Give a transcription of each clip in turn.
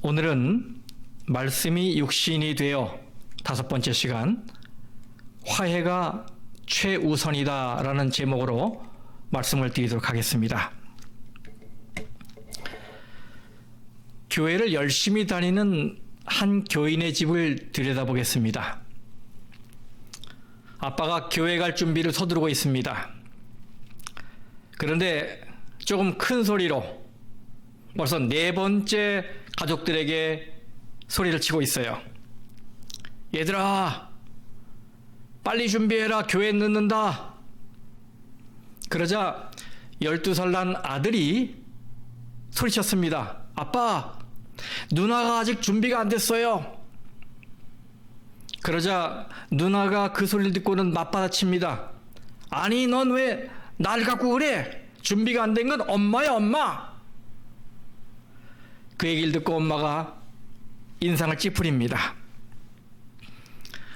오늘은 말씀이 육신이 되어 5번째 시간 화해가 최우선이다 라는 제목으로 말씀을 드리도록 하겠습니다. 교회를 열심히 다니는 한 교인의 집을 들여다보겠습니다. 아빠가 교회 갈 준비를 서두르고 있습니다. 그런데 조금 큰 소리로 벌써 4번째 가족들에게 소리를 치고 있어요. 얘들아, 빨리 준비해라. 교회 늦는다. 그러자 12살 난 아들이 소리쳤습니다. 아빠, 누나가 아직 준비가 안 됐어요. 그러자 누나가 그 소리를 듣고는 맞받아칩니다. 아니, 넌 왜 날 갖고 그래? 준비가 안 된 건 엄마야, 엄마. 그 얘기를 듣고 엄마가 인상을 찌푸립니다.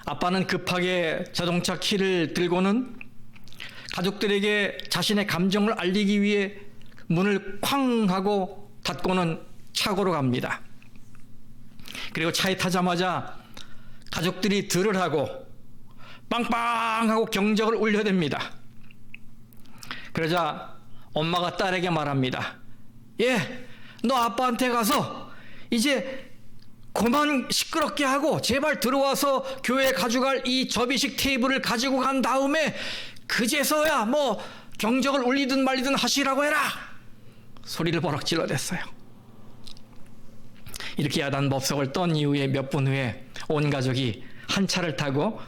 아빠는 급하게 자동차 키를 들고는 가족들에게 자신의 감정을 알리기 위해 문을 쾅 하고 닫고는 차고로 갑니다. 그리고 차에 타자마자 가족들이 들을 하고 빵빵 하고 경적을 울려댑니다. 그러자 엄마가 딸에게 말합니다. 예, 너 아빠한테 가서 이제 그만 시끄럽게 하고 제발 들어와서 교회에 가져갈 이 접이식 테이블을 가지고 간 다음에 그제서야 뭐 경적을 울리든 말리든 하시라고 해라. 소리를 버럭 질러댔어요. 이렇게 야단법석을 떤 이후에 몇 분 후에 온 가족이 한 차를 타고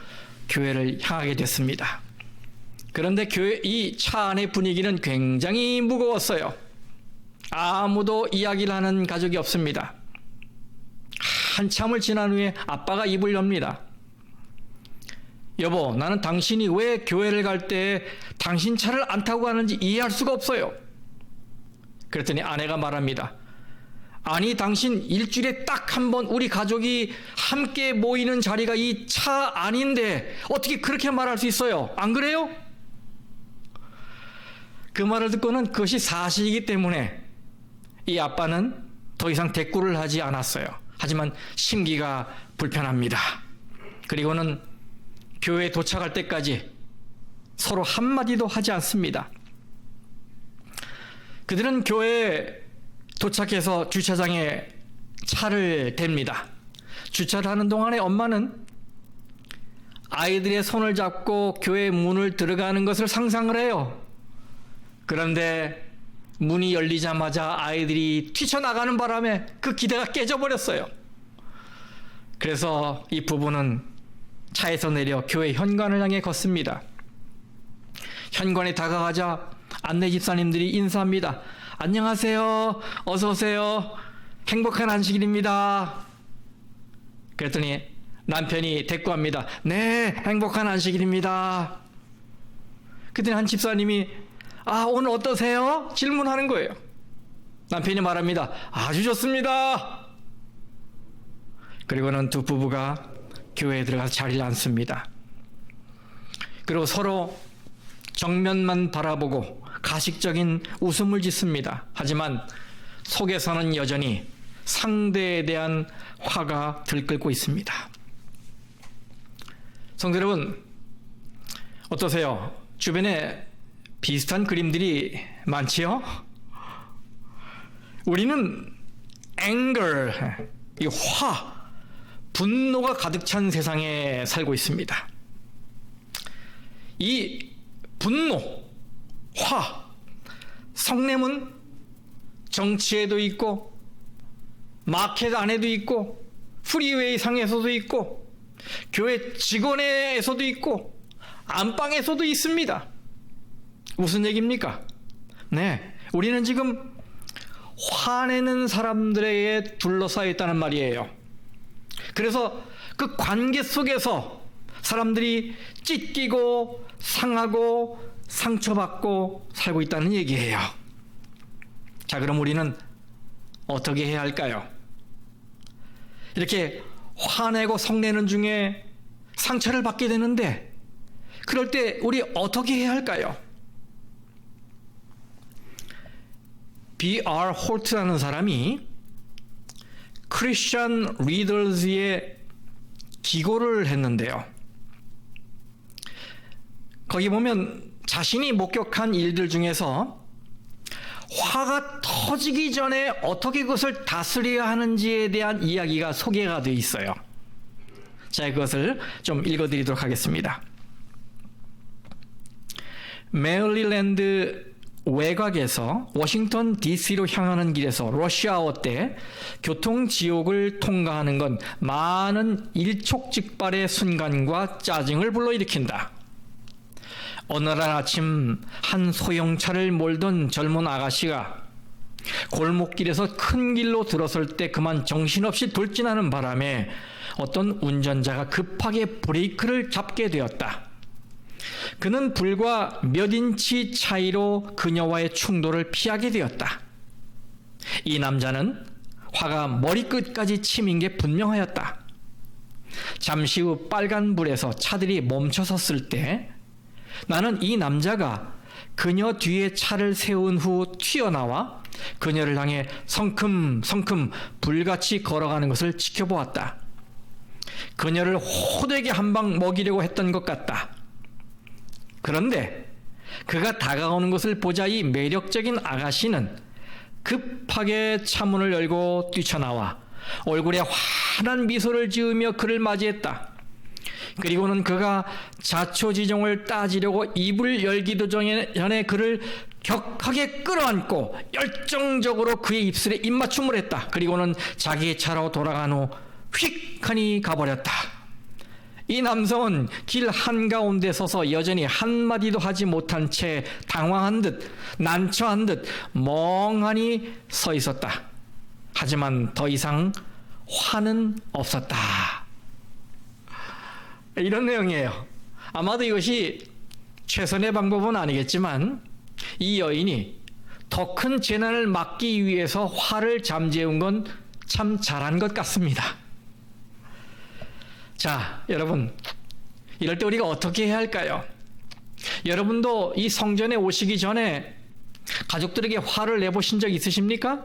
교회를 향하게 됐습니다. 그런데 교회 이 차 안의 분위기는 굉장히 무거웠어요. 아무도 이야기를 하는 가족이 없습니다. 한참을 지난 후에 아빠가 입을 엽니다. 여보, 나는 당신이 왜 교회를 갈 때 당신 차를 안 타고 가는지 이해할 수가 없어요. 그랬더니 아내가 말합니다. 아니, 당신 일주일에 딱 한 번 우리 가족이 함께 모이는 자리가 이 차 안인데 어떻게 그렇게 말할 수 있어요? 안 그래요? 그 말을 듣고는 그것이 사실이기 때문에 이 아빠는 더 이상 대꾸를 하지 않았어요. 하지만 심기가 불편합니다. 그리고는 교회에 도착할 때까지 서로 한마디도 하지 않습니다. 그들은 교회에 도착해서 주차장에 차를 댑니다. 주차를 하는 동안에 엄마는 아이들의 손을 잡고 교회 문을 들어가는 것을 상상을 해요. 그런데 문이 열리자마자 아이들이 뛰쳐나가는 바람에 그 기대가 깨져버렸어요. 그래서 이 부부는 차에서 내려 교회 현관을 향해 걷습니다. 현관에 다가가자 안내 집사님들이 인사합니다. 안녕하세요. 어서 오세요. 행복한 안식일입니다. 그랬더니 남편이 대꾸합니다. 네, 행복한 안식일입니다. 그랬더니 한 집사님이 오늘 어떠세요? 질문하는 거예요. 남편이 말합니다. 아주 좋습니다. 그리고는 두 부부가 교회에 들어가서 자리를 앉습니다. 그리고 서로 정면만 바라보고 가식적인 웃음을 짓습니다. 하지만 속에서는 여전히 상대에 대한 화가 들끓고 있습니다. 성도 여러분, 어떠세요? 주변에 비슷한 그림들이 많지요? 우리는 anger, 이 분노가 가득 찬 세상에 살고 있습니다. 이 분노, 성냄은 정치에도 있고 마켓 안에도 있고 프리웨이 상에서도 있고 교회 직원에서도 있고 안방에서도 있습니다. 무슨 얘기입니까? 네, 우리는 지금 화내는 사람들에게 둘러싸여 있다는 말이에요. 그래서 그 관계 속에서 사람들이 찢기고 상하고 상처받고 살고 있다는 얘기예요. 자, 그럼 우리는 어떻게 해야 할까요? 이렇게 화내고 성내는 중에 상처를 받게 되는데 그럴 때 우리 어떻게 해야 할까요? B.R. 홀트라는 사람이 크리스천 리더즈의 기고를 했는데요. 거기 보면 자신이 목격한 일들 중에서 화가 터지기 전에 어떻게 그것을 다스려야 하는지에 대한 이야기가 소개가 되어 있어요. 자, 그것을 좀 읽어드리도록 하겠습니다. 메릴랜드 외곽에서 워싱턴 DC로 향하는 길에서 러시아워 때 교통지옥을 통과하는 건 많은 일촉즉발의 순간과 짜증을 불러일으킨다. 어느 날 아침 한 소형차를 몰던 젊은 아가씨가 골목길에서 큰 길로 들어설 때 그만 정신없이 돌진하는 바람에 어떤 운전자가 급하게 브레이크를 잡게 되었다. 그는 불과 몇 인치 차이로 그녀와의 충돌을 피하게 되었다. 이 남자는 화가 머리끝까지 치민 게 분명하였다. 잠시 후 빨간불에서 차들이 멈춰섰을 때 나는 이 남자가 그녀 뒤에 차를 세운 후 튀어나와 그녀를 향해 성큼성큼 불같이 걸어가는 것을 지켜보았다. 그녀를 호되게 한 방 먹이려고 했던 것 같다. 그런데 그가 다가오는 것을 보자 이 매력적인 아가씨는 급하게 차문을 열고 뛰쳐나와 얼굴에 환한 미소를 지으며 그를 맞이했다. 그리고는 그가 자초지종을 따지려고 입을 열기도 전에 그를 격하게 끌어안고 열정적으로 그의 입술에 입맞춤을 했다. 그리고는 자기의 차로 돌아간 후 휙하니 가버렸다. 이 남성은 길 한가운데 서서 여전히 한마디도 하지 못한 채 당황한 듯 난처한 듯 멍하니 서 있었다. 하지만 더 이상 화는 없었다. 이런 내용이에요. 아마도 이것이 최선의 방법은 아니겠지만 이 여인이 더 큰 재난을 막기 위해서 화를 잠재운 건 참 잘한 것 같습니다. 자, 여러분, 이럴 때 우리가 어떻게 해야 할까요? 여러분도 이 성전에 오시기 전에 가족들에게 화를 내보신 적 있으십니까?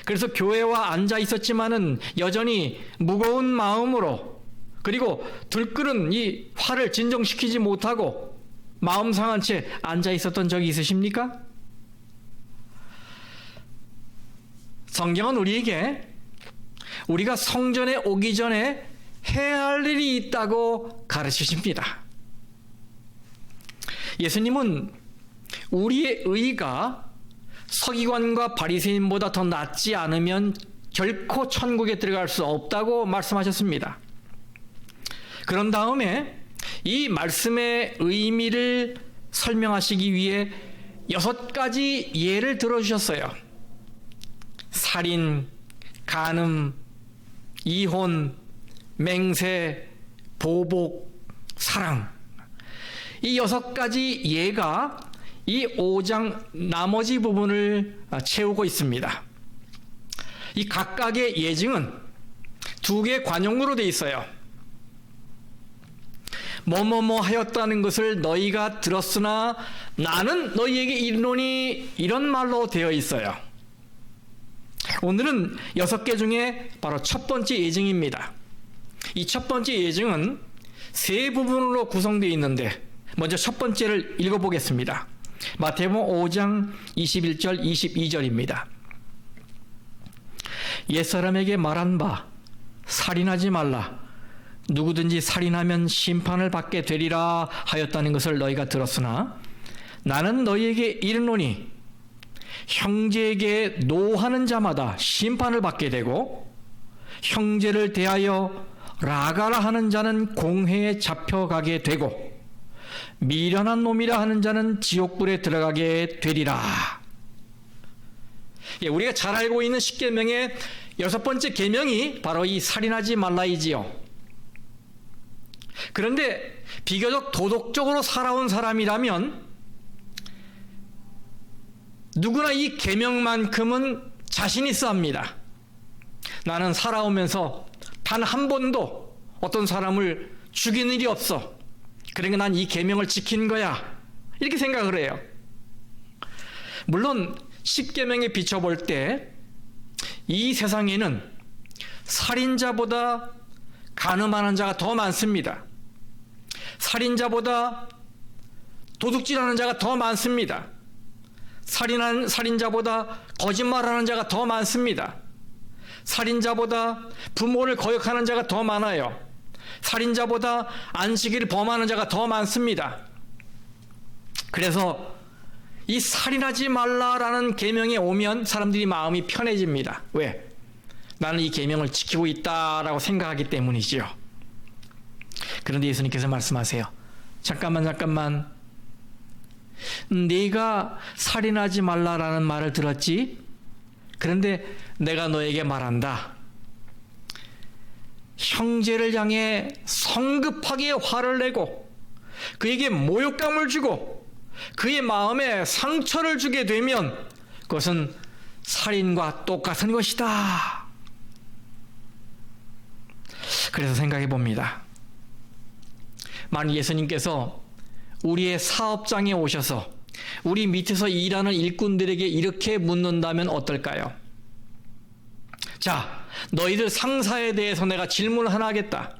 그래서 교회와 앉아 있었지만은 여전히 무거운 마음으로, 그리고 들끓은 이 화를 진정시키지 못하고 마음 상한 채 앉아 있었던 적이 있으십니까? 성경은 우리에게 우리가 성전에 오기 전에 해야 할 일이 있다고 가르치십니다. 예수님은 우리의 의가 서기관과 바리새인보다 더 낫지 않으면 결코 천국에 들어갈 수 없다고 말씀하셨습니다. 그런 다음에 이 말씀의 의미를 설명하시기 위해 6가지 예를 들어주셨어요. 살인, 간음, 이혼, 맹세, 보복, 사랑. 이 6가지 예가 이 5장 나머지 부분을 채우고 있습니다. 이 각각의 예증은 2개의 관용으로 되어 있어요. 뭐뭐뭐 하였다는 것을 너희가 들었으나 나는 너희에게 이르노니, 이런 말로 되어 있어요. 오늘은 6개 중에 바로 첫 번째 예증입니다. 이 첫 번째 예증은 3 부분으로 구성되어 있는데 먼저 첫 번째를 읽어보겠습니다. 마태복음 5장 21절 22절입니다. 옛사람에게 말한 바 살인하지 말라. 누구든지 살인하면 심판을 받게 되리라 하였다는 것을 너희가 들었으나 나는 너희에게 이르노니 형제에게 노하는 자마다 심판을 받게 되고 형제를 대하여 라가라 하는 자는 공회에 잡혀가게 되고 미련한 놈이라 하는 자는 지옥불에 들어가게 되리라. 우리가 잘 알고 있는 십계명의 6번째 계명이 바로 이 살인하지 말라이지요. 그런데 비교적 도덕적으로 살아온 사람이라면 누구나 이 계명만큼은 자신 있어 합니다. 나는 살아오면서 단 한 번도 어떤 사람을 죽인 일이 없어. 그러니까 난 이 계명을 지킨 거야. 이렇게 생각을 해요. 물론 십계명에 비춰볼 때 이 세상에는 살인자보다 간음하는 자가 더 많습니다. 살인자보다 도둑질하는 자가 더 많습니다. 살인자보다 거짓말하는 자가 더 많습니다. 살인자보다 부모를 거역하는 자가 더 많아요. 살인자보다 안식일을 범하는 자가 더 많습니다. 그래서 이 살인하지 말라라는 계명에 오면 사람들이 마음이 편해집니다. 왜? 나는 이 계명을 지키고 있다라고 생각하기 때문이지요. 그런데 예수님께서 말씀하세요. 잠깐만. 네가 살인하지 말라라는 말을 들었지? 그런데 내가 너에게 말한다. 형제를 향해 성급하게 화를 내고 그에게 모욕감을 주고 그의 마음에 상처를 주게 되면 그것은 살인과 똑같은 것이다. 그래서 생각해 봅니다. 만약 예수님께서 우리의 사업장에 오셔서 우리 밑에서 일하는 일꾼들에게 이렇게 묻는다면 어떨까요? 자, 너희들 상사에 대해서 내가 질문을 하나 하겠다.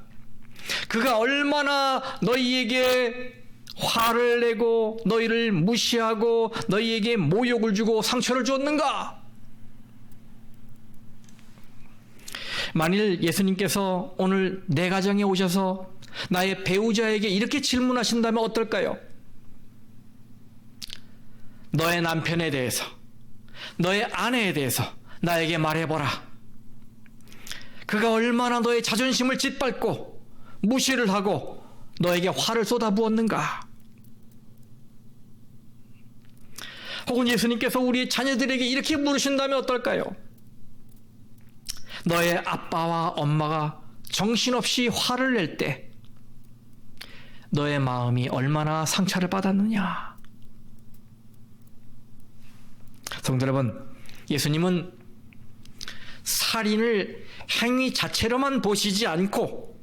그가 얼마나 너희에게 화를 내고 너희를 무시하고 너희에게 모욕을 주고 상처를 주었는가? 만일 예수님께서 오늘 내 가정에 오셔서 나의 배우자에게 이렇게 질문하신다면 어떨까요? 너의 남편에 대해서, 너의 아내에 대해서 나에게 말해보라. 그가 얼마나 너의 자존심을 짓밟고 무시를 하고 너에게 화를 쏟아부었는가? 혹은 예수님께서 우리 자녀들에게 이렇게 물으신다면 어떨까요? 너의 아빠와 엄마가 정신없이 화를 낼 때 너의 마음이 얼마나 상처를 받았느냐? 성도 여러분, 예수님은 살인을 행위 자체로만 보시지 않고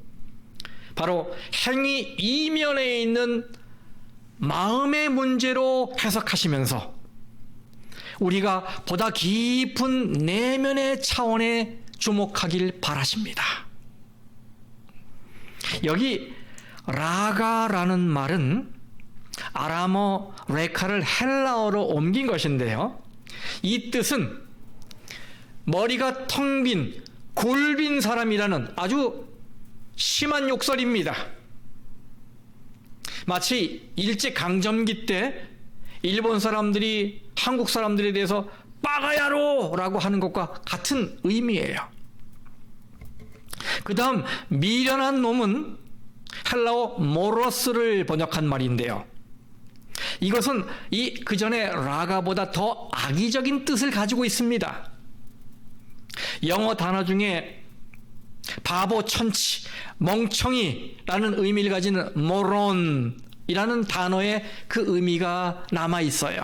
바로 행위 이면에 있는 마음의 문제로 해석하시면서 우리가 보다 깊은 내면의 차원에 주목하길 바라십니다. 여기 라가라는 말은 아람어 레카를 헬라어로 옮긴 것인데요. 이 뜻은 머리가 텅 빈 골빈 사람이라는 아주 심한 욕설입니다. 마치 일제강점기 때 일본 사람들이 한국 사람들에 대해서 빠가야로라고 하는 것과 같은 의미예요. 그 다음 미련한 놈은 헬라어 모로스를 번역한 말인데요. 이것은 그 전에 라가보다 더 악의적인 뜻을 가지고 있습니다. 영어 단어 중에 바보, 천치, 멍청이라는 의미를 가지는 모론이라는 단어의 그 의미가 남아 있어요.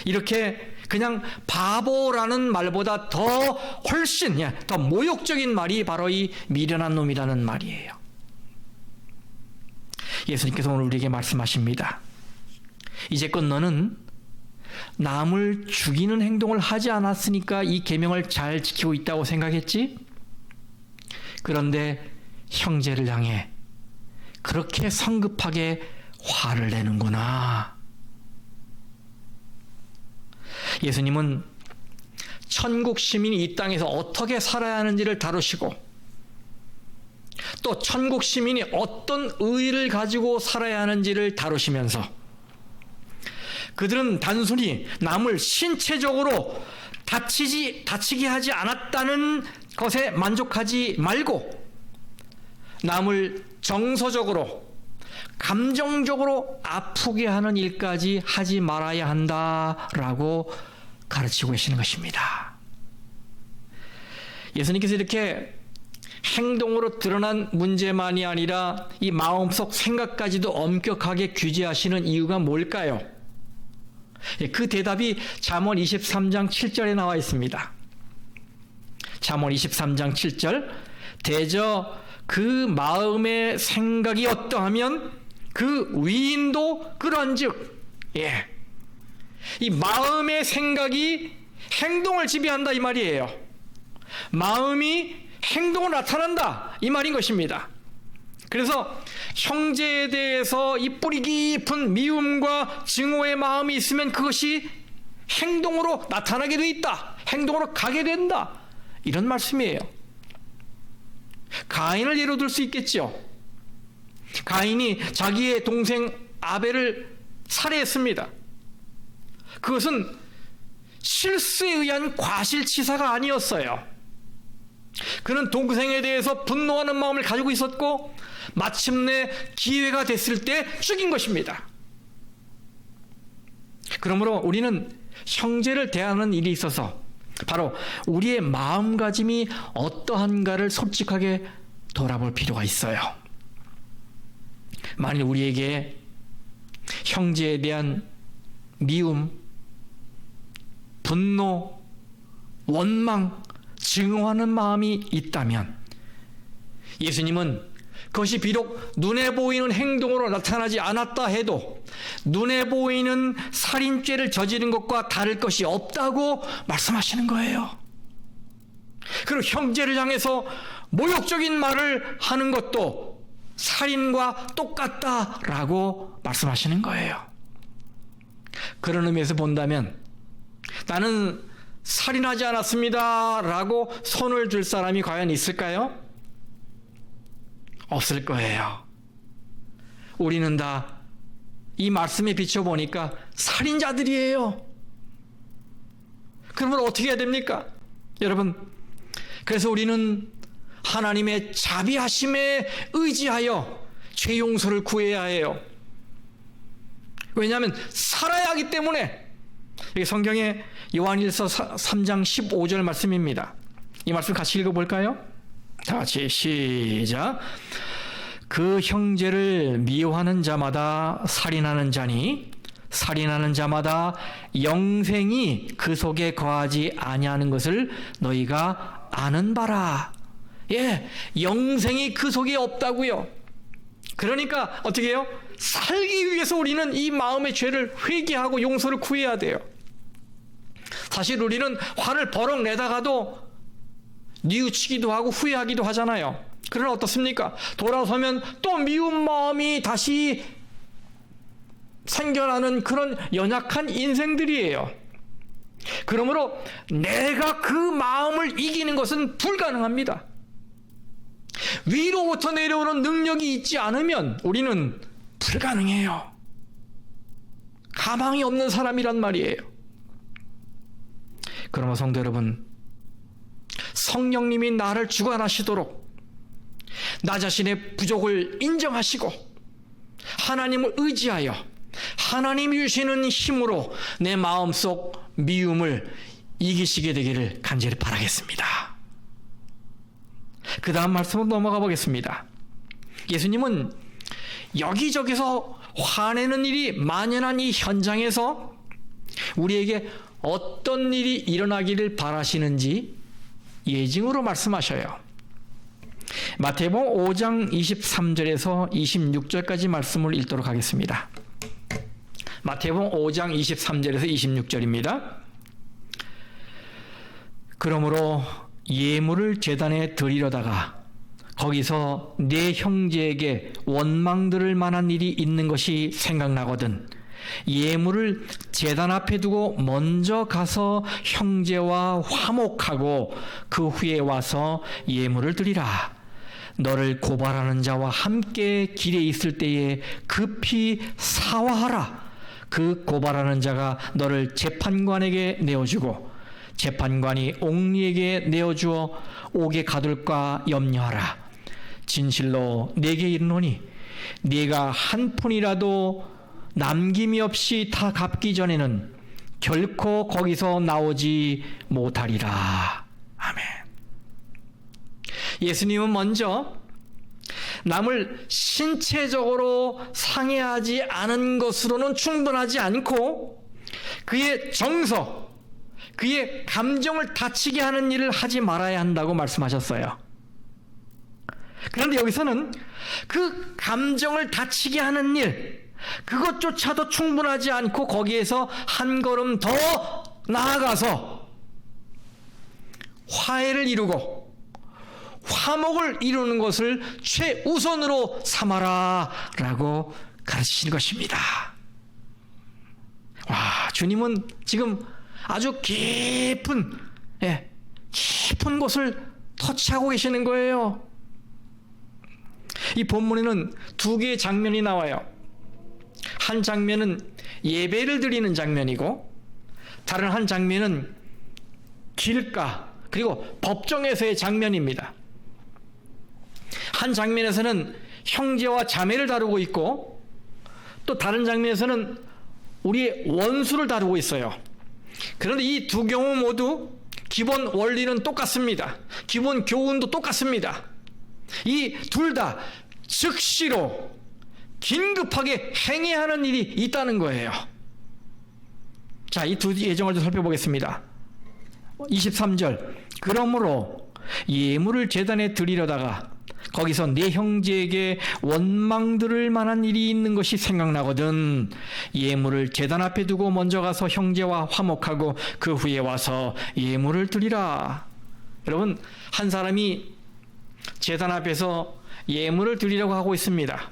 이렇게 그냥 바보라는 말보다 훨씬 더 모욕적인 말이 바로 이 미련한 놈이라는 말이에요. 예수님께서 오늘 우리에게 말씀하십니다. 이제껏 너는 남을 죽이는 행동을 하지 않았으니까 이 계명을 잘 지키고 있다고 생각했지? 그런데 형제를 향해 그렇게 성급하게 화를 내는구나. 예수님은 천국 시민이 이 땅에서 어떻게 살아야 하는지를 다루시고 또 천국 시민이 어떤 의의를 가지고 살아야 하는지를 다루시면서 그들은 단순히 남을 신체적으로 다치게 하지 않았다는 것에 만족하지 말고 남을 정서적으로 감정적으로 아프게 하는 일까지 하지 말아야 한다라고 가르치고 계시는 것입니다. 예수님께서 이렇게 행동으로 드러난 문제만이 아니라 이 마음속 생각까지도 엄격하게 규제하시는 이유가 뭘까요? 그 대답이 잠언 23장 7절에 나와 있습니다. 잠언 23장 7절 대저 그 마음의 생각이 어떠하면 그 위인도 그런즉 이 마음의 생각이 행동을 지배한다 이 말이에요. 마음이 행동으로 나타난다, 이 말인 것입니다. 그래서 형제에 대해서 이 뿌리 깊은 미움과 증오의 마음이 있으면 그것이 행동으로 나타나게 돼 있다, 행동으로 가게 된다, 이런 말씀이에요. 가인을 예로 들 수 있겠죠. 가인이 자기의 동생 아벨을 살해했습니다. 그것은 실수에 의한 과실치사가 아니었어요. 그는 동생에 대해서 분노하는 마음을 가지고 있었고 마침내 기회가 됐을 때 죽인 것입니다. 그러므로 우리는 형제를 대하는 일이 있어서 바로 우리의 마음가짐이 어떠한가를 솔직하게 돌아볼 필요가 있어요. 만일 우리에게 형제에 대한 미움, 분노, 원망, 증오하는 마음이 있다면 예수님은 그것이 비록 눈에 보이는 행동으로 나타나지 않았다 해도 눈에 보이는 살인죄를 저지른 것과 다를 것이 없다고 말씀하시는 거예요. 그리고 형제를 향해서 모욕적인 말을 하는 것도 살인과 똑같다라고 말씀하시는 거예요. 그런 의미에서 본다면 나는 살인하지 않았습니다 라고 손을 들 사람이 과연 있을까요? 없을 거예요. 우리는 다 이 말씀에 비춰보니까 살인자들이에요. 그러면 어떻게 해야 됩니까? 여러분, 그래서 우리는 하나님의 자비하심에 의지하여 죄 용서를 구해야 해요. 왜냐하면 살아야 하기 때문에. 이게 성경의 요한일서 3장 15절 말씀입니다. 이 말씀 같이 읽어볼까요? 다 같이 시작. 그 형제를 미워하는 자마다 살인하는 자니 살인하는 자마다 영생이 그 속에 거하지 아니하는 것을 너희가 아는 바라. 예, 영생이 그 속에 없다고요. 그러니까 어떻게 해요? 살기 위해서 우리는 이 마음의 죄를 회개하고 용서를 구해야 돼요. 사실 우리는 화를 버럭 내다가도 뉘우치기도 하고 후회하기도 하잖아요. 그러나 어떻습니까? 돌아서면 또 미운 마음이 다시 생겨나는 그런 연약한 인생들이에요. 그러므로 내가 그 마음을 이기는 것은 불가능합니다. 위로부터 내려오는 능력이 있지 않으면 우리는 불가능해요. 가망이 없는 사람이란 말이에요. 그러므로 성도 여러분, 성령님이 나를 주관하시도록 나 자신의 부족을 인정하시고 하나님을 의지하여 하나님이 주시는 힘으로 내 마음속 미움을 이기시게 되기를 간절히 바라겠습니다. 그 다음 말씀으로 넘어가 보겠습니다. 예수님은 여기저기서 화내는 일이 만연한 이 현장에서 우리에게 어떤 일이 일어나기를 바라시는지 예증으로 말씀하셔요. 마태복음 5장 23절에서 26절까지 말씀을 읽도록 하겠습니다. 마태복음 5장 23절에서 26절입니다. 그러므로 예물을 제단에 드리려다가 거기서 내 형제에게 원망 들을 만한 일이 있는 것이 생각나거든 예물을 제단 앞에 두고 먼저 가서 형제와 화목하고 그 후에 와서 예물을 드리라. 너를 고발하는 자와 함께 길에 있을 때에 급히 사화하라. 그 고발하는 자가 너를 재판관에게 내어주고 재판관이 옥리에게 내어주어 옥에 가둘까 염려하라. 진실로 내게 이르노니 네가 한 푼이라도 남김이 없이 다 갚기 전에는 결코 거기서 나오지 못하리라. 아멘. 예수님은 먼저 남을 신체적으로 상해하지 않은 것으로는 충분하지 않고 그의 정서, 그의 감정을 다치게 하는 일을 하지 말아야 한다고 말씀하셨어요. 그런데 여기서는 그 감정을 다치게 하는 일, 그것조차도 충분하지 않고 거기에서 한 걸음 더 나아가서 화해를 이루고 화목을 이루는 것을 최우선으로 삼아라 라고 가르치시는 것입니다. 와, 주님은 지금 아주 깊은 곳을 터치하고 계시는 거예요. 이 본문에는 두 개의 장면이 나와요. 한 장면은 예배를 드리는 장면이고, 다른 한 장면은 길가 그리고 법정에서의 장면입니다. 한 장면에서는 형제와 자매를 다루고 있고, 또 다른 장면에서는 우리의 원수를 다루고 있어요. 그런데 이 두 경우 모두 기본 원리는 똑같습니다. 기본 교훈도 똑같습니다. 이 둘 다 즉시로 긴급하게 행해야 하는 일이 있다는 거예요. 자, 이 두 예정을 좀 살펴보겠습니다. 23절, 그러므로 예물을 제단에 드리려다가 거기서 내 형제에게 원망 들을 만한 일이 있는 것이 생각나거든 예물을 제단 앞에 두고 먼저 가서 형제와 화목하고 그 후에 와서 예물을 드리라. 여러분, 한 사람이 제단 앞에서 예물을 드리려고 하고 있습니다.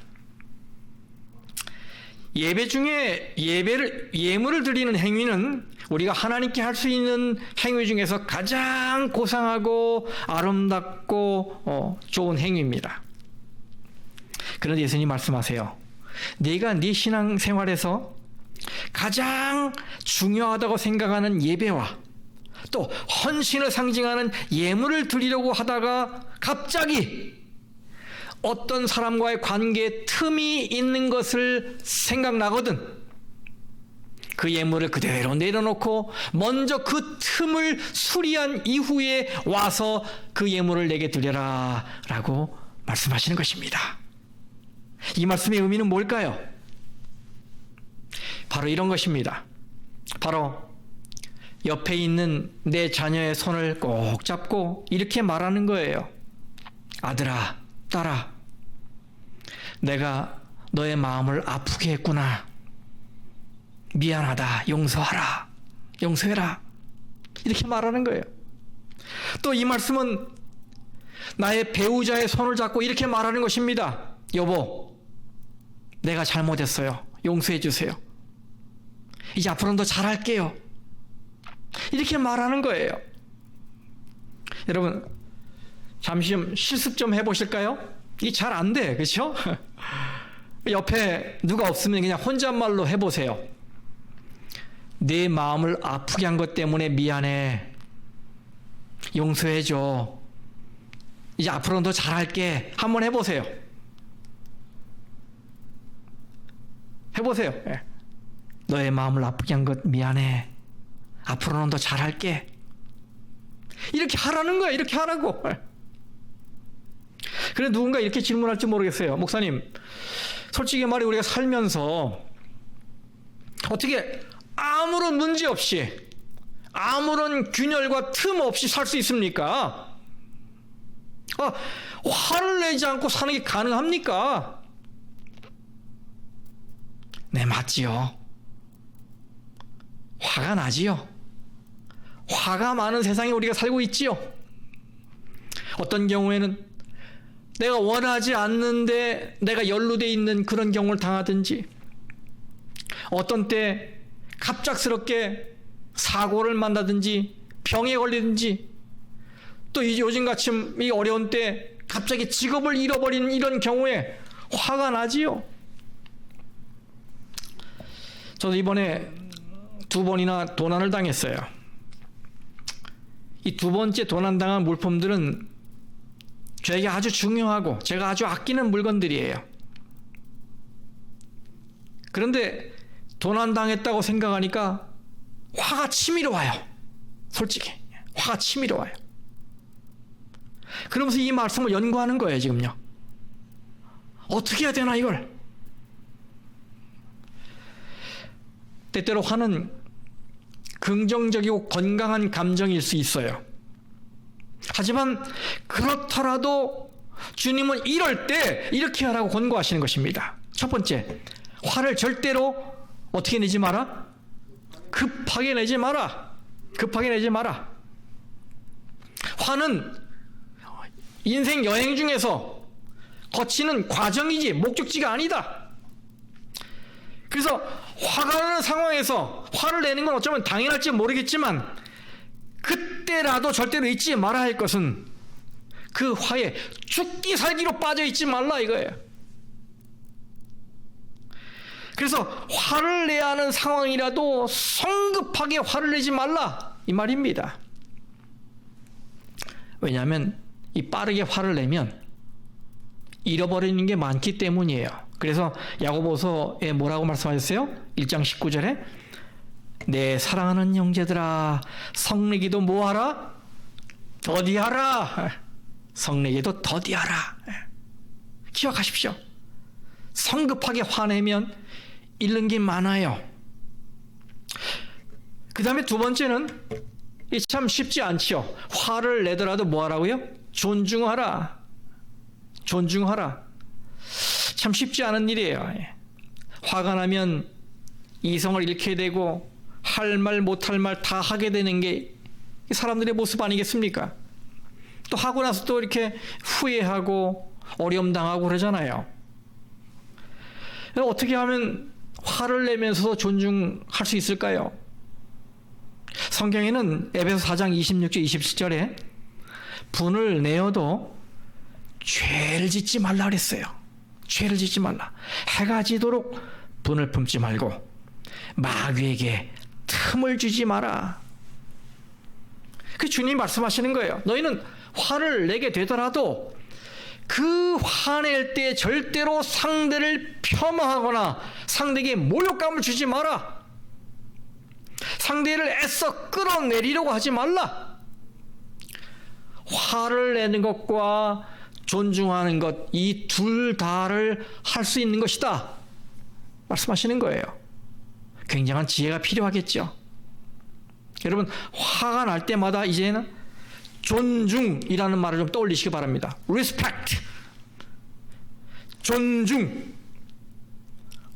예배 중에 예물을 드리는 행위는 우리가 하나님께 할 수 있는 행위 중에서 가장 고상하고 아름답고 좋은 행위입니다. 그런데 예수님 말씀하세요. 네가 네 신앙생활에서 가장 중요하다고 생각하는 예배와 또 헌신을 상징하는 예물을 드리려고 하다가 갑자기 어떤 사람과의 관계에 틈이 있는 것을 생각나거든 그 예물을 그대로 내려놓고 먼저 그 틈을 수리한 이후에 와서 그 예물을 내게 드려라 라고 말씀하시는 것입니다. 이 말씀의 의미는 뭘까요? 바로 이런 것입니다. 바로 옆에 있는 내 자녀의 손을 꼭 잡고 이렇게 말하는 거예요. 아들아, 딸아, 내가 너의 마음을 아프게 했구나. 미안하다. 용서하라. 용서해라. 이렇게 말하는 거예요. 또 이 말씀은 나의 배우자의 손을 잡고 이렇게 말하는 것입니다. 여보, 내가 잘못했어요. 용서해 주세요. 이제 앞으로는 더 잘할게요. 이렇게 말하는 거예요. 여러분, 잠시 좀 실습 좀 해보실까요? 이게 잘 안 돼. 그렇죠? 옆에 누가 없으면 그냥 혼잣말로 해보세요. 내 마음을 아프게 한 것 때문에 미안해. 용서해줘. 이제 앞으로는 더 잘할게. 한번 해보세요. 해보세요. 너의 마음을 아프게 한 것 미안해. 앞으로는 더 잘할게. 이렇게 하라는 거야. 이렇게 하라고. 그래, 누군가 이렇게 질문할지 모르겠어요. 목사님, 솔직히 말해 우리가 살면서 어떻게 아무런 문제 없이 아무런 균열과 틈 없이 살 수 있습니까? 화를 내지 않고 사는 게 가능합니까? 네, 맞지요. 화가 나지요. 화가 많은 세상에 우리가 살고 있지요. 어떤 경우에는 내가 원하지 않는데 내가 연루되어 있는 그런 경우를 당하든지, 어떤 때 갑작스럽게 사고를 만나든지 병에 걸리든지, 또 요즘같이 이 어려운 때 갑자기 직업을 잃어버리는 이런 경우에 화가 나지요. 저도 이번에 2번이나 도난을 당했어요. 이 2번째 도난당한 물품들은 저에게 아주 중요하고 제가 아주 아끼는 물건들이에요. 그런데 도난당했다고 생각하니까 화가 치밀어 와요. 솔직히 화가 치밀어 와요. 그러면서 이 말씀을 연구하는 거예요. 지금요. 어떻게 해야 되나 이걸. 때때로 화는 긍정적이고 건강한 감정일 수 있어요. 하지만 그렇더라도 주님은 이럴 때 이렇게 하라고 권고하시는 것입니다. 첫 번째, 화를 절대로 어떻게 내지 마라? 급하게 내지 마라. 급하게 내지 마라. 화는 인생 여행 중에서 거치는 과정이지 목적지가 아니다. 그래서 화가 나는 상황에서 화를 내는 건 어쩌면 당연할지 모르겠지만 그때라도 절대로 잊지 말아야 할 것은 그 화에 죽기 살기로 빠져 있지 말라 이거예요. 그래서 화를 내야 하는 상황이라도 성급하게 화를 내지 말라 이 말입니다. 왜냐하면 이 빠르게 화를 내면 잃어버리는 게 많기 때문이에요. 그래서 야고보서에 뭐라고 말씀하셨어요? 1장 19절에 내 사랑하는 형제들아 성내기도 뭐하라? 더디하라. 성내기도 더디하라. 기억하십시오. 성급하게 화내면 잃는 게 많아요. 그 다음에 두 번째는 이 참 쉽지 않지요. 화를 내더라도 뭐 하라고요? 존중하라. 존중하라. 참 쉽지 않은 일이에요. 화가 나면 이성을 잃게 되고 할 말 못할 말 다 하게 되는 게 사람들의 모습 아니겠습니까? 또 하고 나서 또 이렇게 후회하고 어려움당하고 그러잖아요. 어떻게 하면 화를 내면서도 존중할 수 있을까요? 성경에는 에베소 4장 26절 27절에 분을 내어도 죄를 짓지 말라 그랬어요. 죄를 짓지 말라. 해가 지도록 분을 품지 말고 마귀에게 틈을 주지 마라. 그 주님 말씀하시는 거예요. 너희는 화를 내게 되더라도 그 화낼 때 절대로 상대를 폄하하거나 상대에게 모욕감을 주지 마라. 상대를 애써 끌어내리려고 하지 말라. 화를 내는 것과 존중하는 것, 이 둘 다를 할 수 있는 것이다 말씀하시는 거예요. 굉장한 지혜가 필요하겠죠. 여러분 화가 날 때마다 이제는 존중이라는 말을 좀 떠올리시기 바랍니다. respect. 존중.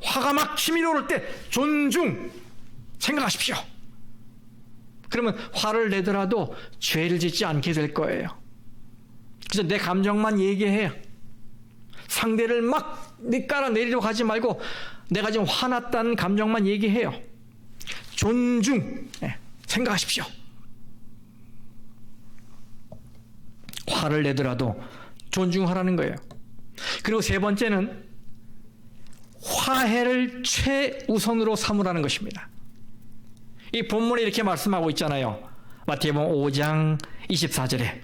화가 막 치밀어 오를 때 존중 생각하십시오. 그러면 화를 내더라도 죄를 짓지 않게 될 거예요. 그래서 내 감정만 얘기해요. 상대를 막 깔아내리려고 하지 말고 내가 지금 화났다는 감정만 얘기해요. 존중 생각하십시오. 화를 내더라도 존중하라는 거예요. 그리고 세 번째는 화해를 최우선으로 삼으라는 것입니다. 이 본문에 이렇게 말씀하고 있잖아요. 마태복음 5장 24절에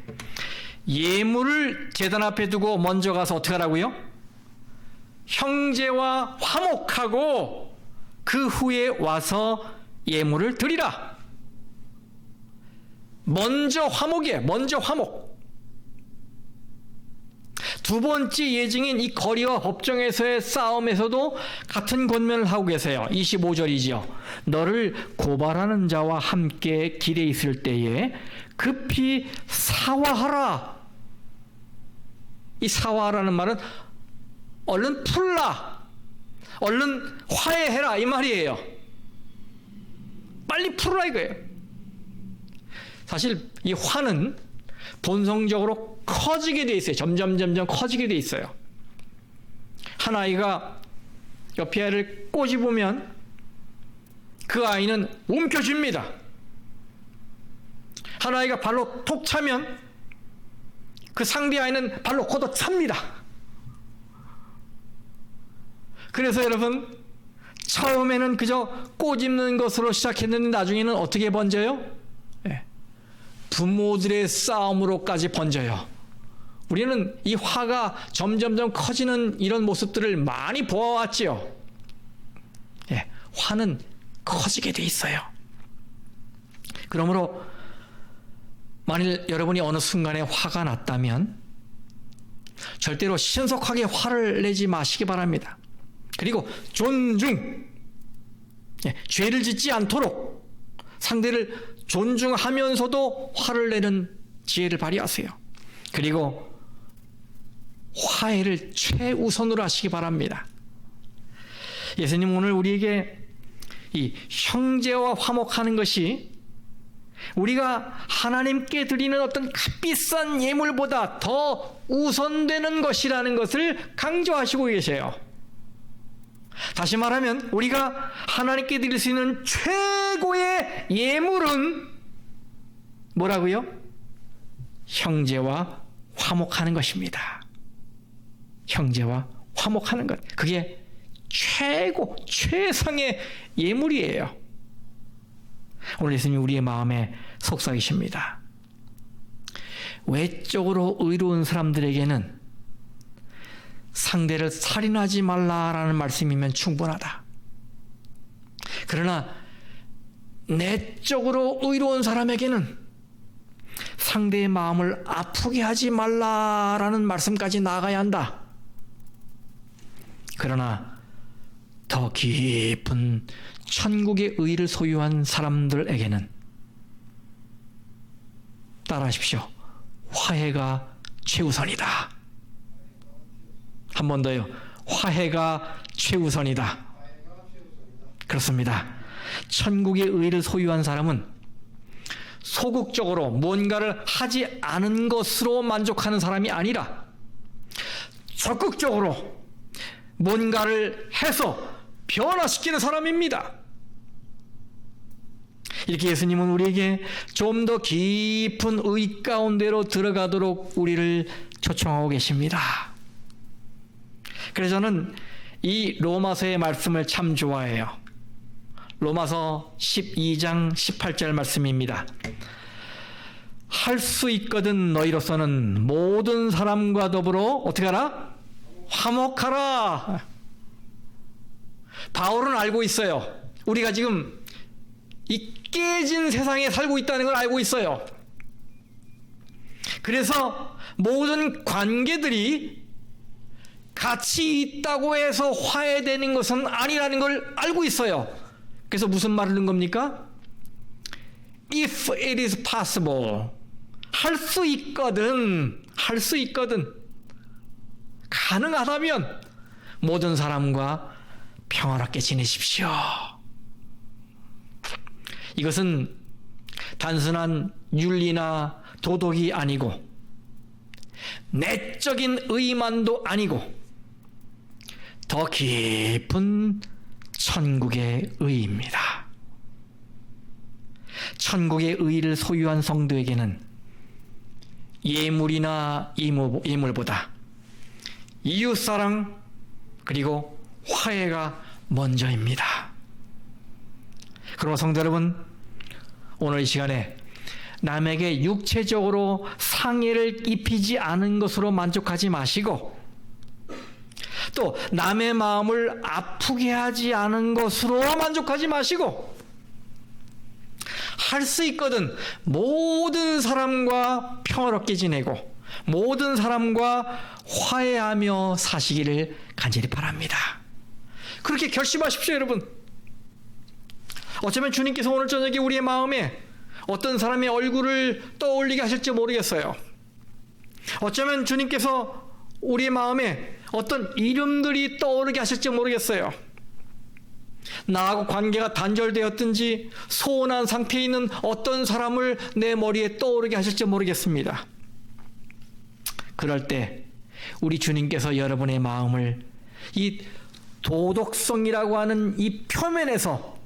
예물을 제단 앞에 두고 먼저 가서 어떻게 하라고요? 형제와 화목하고 그 후에 와서 예물을 드리라. 먼저 화목이에요. 먼저 화목. 두 번째 예증인 이 거리와 법정에서의 싸움에서도 같은 권면을 하고 계세요. 25절이지요. 너를 고발하는 자와 함께 길에 있을 때에 급히 사화하라. 이 사화하라는 말은 얼른 풀라. 얼른 화해해라 이 말이에요. 빨리 풀어라 이거예요. 사실 이 화는 본성적으로 커지게 돼 있어요. 점점 커지게 돼 있어요. 한 아이가 옆에 아이를 꼬집으면 그 아이는 움켜쥡니다. 한 아이가 발로 톡 차면 그 상대 아이는 발로 걷어찹니다. 그래서 여러분 처음에는 그저 꼬집는 것으로 시작했는데 나중에는 어떻게 번져요? 부모들의 싸움으로까지 번져요. 우리는 이 화가 점점 커지는 이런 모습들을 많이 보아왔지요. 화는 커지게 돼 있어요. 그러므로 만일 여러분이 어느 순간에 화가 났다면 절대로 신속하게 화를 내지 마시기 바랍니다. 그리고 존중, 죄를 짓지 않도록 상대를 존중하면서도 화를 내는 지혜를 발휘하세요. 그리고 화해를 최우선으로 하시기 바랍니다. 예수님 오늘 우리에게 이 형제와 화목하는 것이 우리가 하나님께 드리는 어떤 값비싼 예물보다 더 우선되는 것이라는 것을 강조하시고 계세요. 다시 말하면 우리가 하나님께 드릴 수 있는 최고의 예물은 뭐라고요? 형제와 화목하는 것입니다. 형제와 화목하는 것. 그게 최고, 최상의 예물이에요. 오늘 예수님 우리의 마음에 속삭이십니다. 외적으로 의로운 사람들에게는 상대를 살인하지 말라라는 말씀이면 충분하다. 그러나 내적으로 의로운 사람에게는 상대의 마음을 아프게 하지 말라라는 말씀까지 나아가야 한다. 그러나 더 깊은 천국의 의를 소유한 사람들에게는 따라하십시오. 화해가 최우선이다. 한 번 더요. 화해가 최우선이다. 그렇습니다. 천국의 의를 소유한 사람은 소극적으로 뭔가를 하지 않은 것으로 만족하는 사람이 아니라 적극적으로 뭔가를 해서 변화시키는 사람입니다. 이렇게 예수님은 우리에게 좀 더 깊은 의 가운데로 들어가도록 우리를 초청하고 계십니다. 그래서 저는 이 로마서의 말씀을 참 좋아해요. 로마서 12장 18절 말씀입니다. 할 수 있거든 너희로서는 모든 사람과 더불어 어떻게 하라? 화목하라. 바울은 알고 있어요. 우리가 지금 이 깨진 세상에 살고 있다는 걸 알고 있어요. 그래서 모든 관계들이 같이 있다고 해서 화해되는 것은 아니라는 걸 알고 있어요. 그래서 무슨 말을 하는 겁니까? If it is possible. 할 수 있거든. 할 수 있거든. 가능하다면 모든 사람과 평화롭게 지내십시오. 이것은 단순한 윤리나 도덕이 아니고 내적인 의만도 아니고 더 깊은 천국의 의입니다. 천국의 의를 소유한 성도에게는 예물이나 예물보다 이웃사랑 그리고 화해가 먼저입니다. 그러나 성도 여러분, 오늘 이 시간에 남에게 육체적으로 상해를 입히지 않은 것으로 만족하지 마시고 또 남의 마음을 아프게 하지 않은 것으로 만족하지 마시고 할 수 있거든 모든 사람과 평화롭게 지내고 모든 사람과 화해하며 사시기를 간절히 바랍니다. 그렇게 결심하십시오, 여러분. 어쩌면 주님께서 오늘 저녁에 우리의 마음에 어떤 사람의 얼굴을 떠올리게 하실지 모르겠어요. 어쩌면 주님께서 우리의 마음에 어떤 이름들이 떠오르게 하실지 모르겠어요. 나하고 관계가 단절되었든지 소원한 상태에 있는 어떤 사람을 내 머리에 떠오르게 하실지 모르겠습니다. 그럴 때 우리 주님께서 여러분의 마음을 이 도덕성이라고 하는 이 표면에서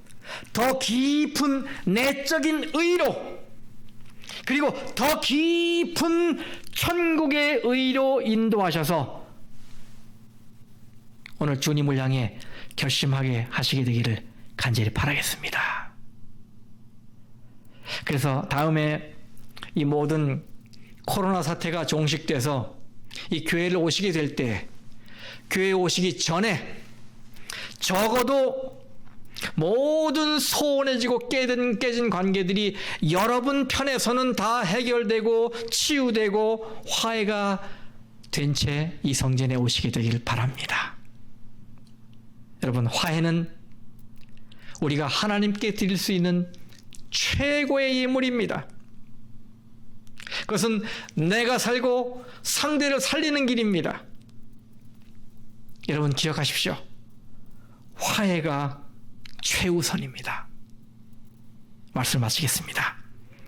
더 깊은 내적인 의로 그리고 더 깊은 천국의 의로 인도하셔서 오늘 주님을 향해 결심하게 하시게 되기를 간절히 바라겠습니다. 그래서 다음에 이 모든 코로나 사태가 종식돼서 이 교회를 오시게 될 때 교회에 오시기 전에 적어도 모든 소원해지고 깨진 관계들이 여러분 편에서는 다 해결되고 치유되고 화해가 된 채 이 성전에 오시게 되길 바랍니다. 여러분, 화해는 우리가 하나님께 드릴 수 있는 최고의 예물입니다. 그것은 내가 살고 상대를 살리는 길입니다. 여러분 기억하십시오. 화해가 최우선입니다. 말씀 마치겠습니다.